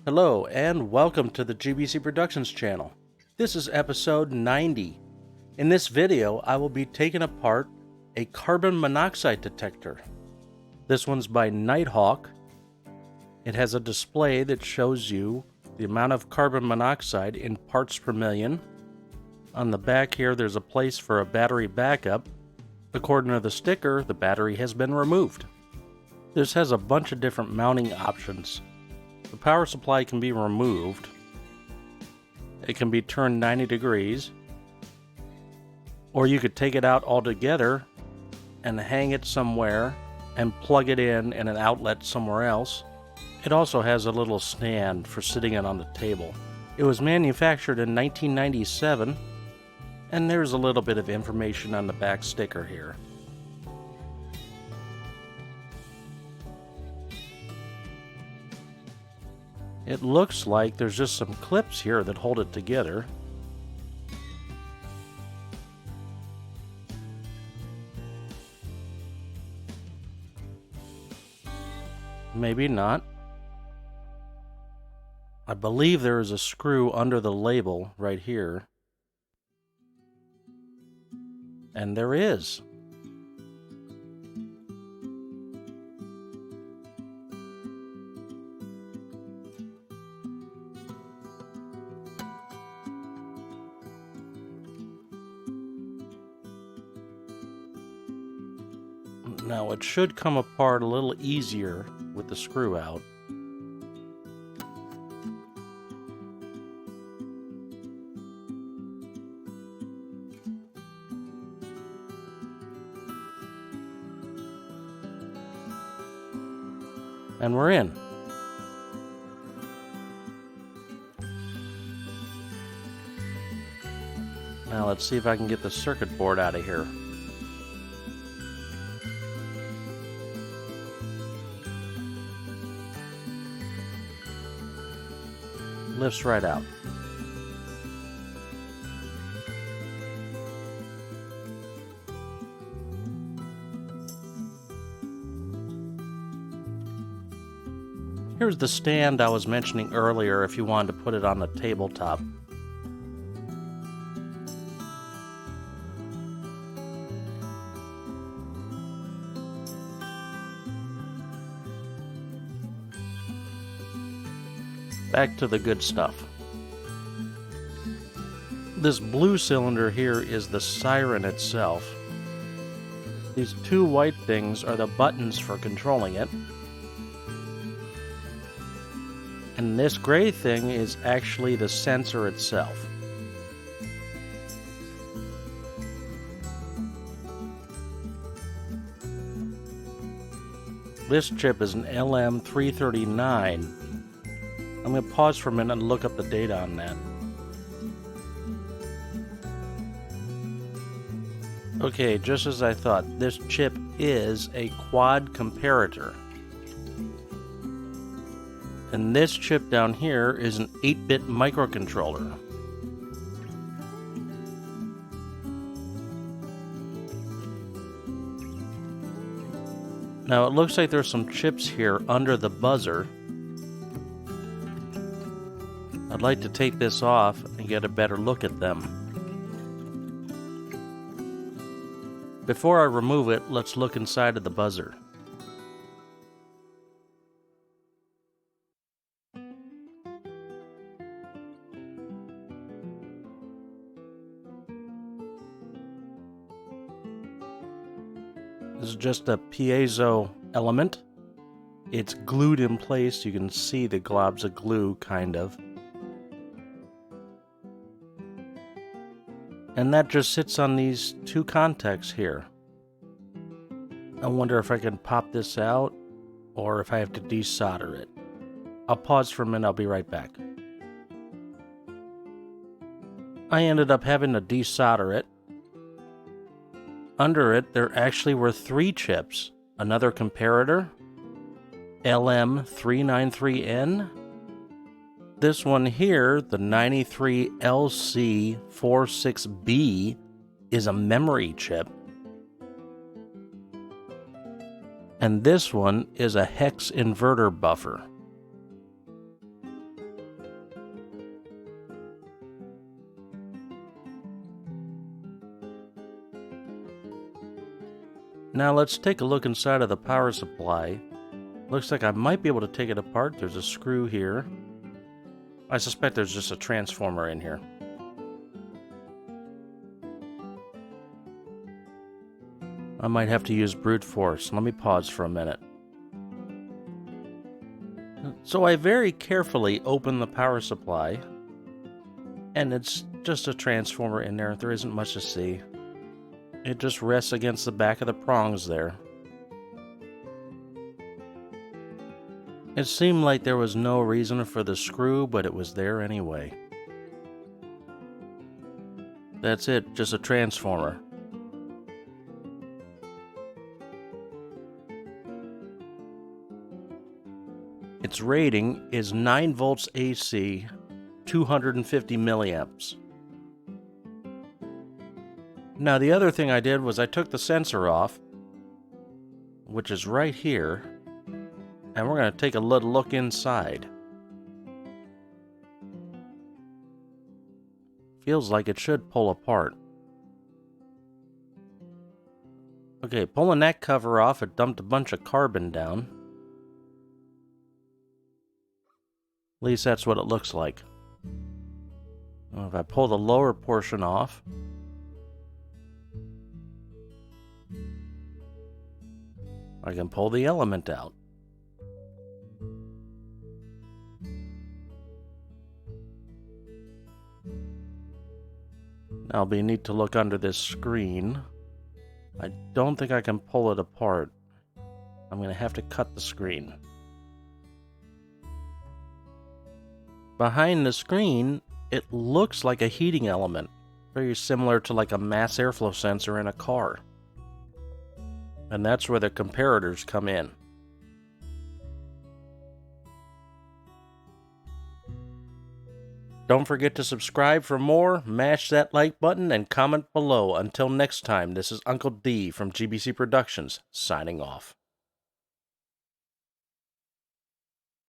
Hello and welcome to the GBC Productions channel. This is episode 90. In this video, I will be taking apart a carbon monoxide detector. This one's by Nighthawk. It has a display that shows you the amount of carbon monoxide in parts per million. On the back here, there's a place for a battery backup. According to the sticker, the battery has been removed. This has a bunch of different mounting options. The power supply can be removed. It can be turned 90 degrees. Or you could take it out altogether and hang it somewhere and plug it in an outlet somewhere else. It also has a little stand for sitting it on the table. It was manufactured in 1997, and there's a little bit of information on the back sticker here. It looks like there's just some clips here that hold it together. Maybe not. I believe there is a screw under the label right here. And there is. Now it should come apart a little easier with the screw out. And we're in. Now let's see if I can get the circuit board out of here. Lifts right out. Here's the stand I was mentioning earlier if you wanted to put it on the tabletop. Back to the good stuff. This blue cylinder here is the siren itself. These two white things are the buttons for controlling it. And this gray thing is actually the sensor itself. This chip is an LM339. I'm going to pause for a minute and look up the data on that. Okay, just as I thought, this chip is a quad comparator. And this chip down here is an 8-bit microcontroller. Now it looks like there's some chips here under the buzzer. I'd like to take this off and get a better look at them. Before I remove it, let's look inside of the buzzer. This is just a piezo element. It's glued in place. You can see the globs of glue, kind of. And that just sits on these two contacts here. I wonder if I can pop this out or if I have to desolder it. I'll pause for a minute, I'll be right back. I ended up having to desolder it. Under it, there actually were 3 chips. Another comparator, LM393N. This one here, the 93LC46B, is a memory chip. And this one is a hex inverter buffer. Now let's take a look inside of the power supply. Looks like I might be able to take it apart. There's a screw here. I suspect there's just a transformer in here. I might have to use brute force. Let me pause for a minute. So I very carefully open the power supply, and it's just a transformer in there. There isn't much to see. It just rests against the back of the prongs there. It seemed like there was no reason for the screw, but it was there anyway. That's it, just a transformer. Its rating is 9 volts AC, 250 milliamps. Now the other thing I did was I took the sensor off, which is right here, and we're going to take a little look inside. Feels like it should pull apart. Okay, pulling that cover off, it dumped a bunch of carbon down. At least that's what it looks like. Well, if I pull the lower portion off, I can pull the element out. Now it'll be neat to look under this screen. I don't think I can pull it apart. I'm going to have to cut the screen. Behind the screen, it looks like a heating element, very similar to like a mass airflow sensor in a car. And that's where the comparators come in. Don't forget to subscribe for more, mash that like button, and comment below. Until next time, this is Uncle D from GBC Productions, signing off.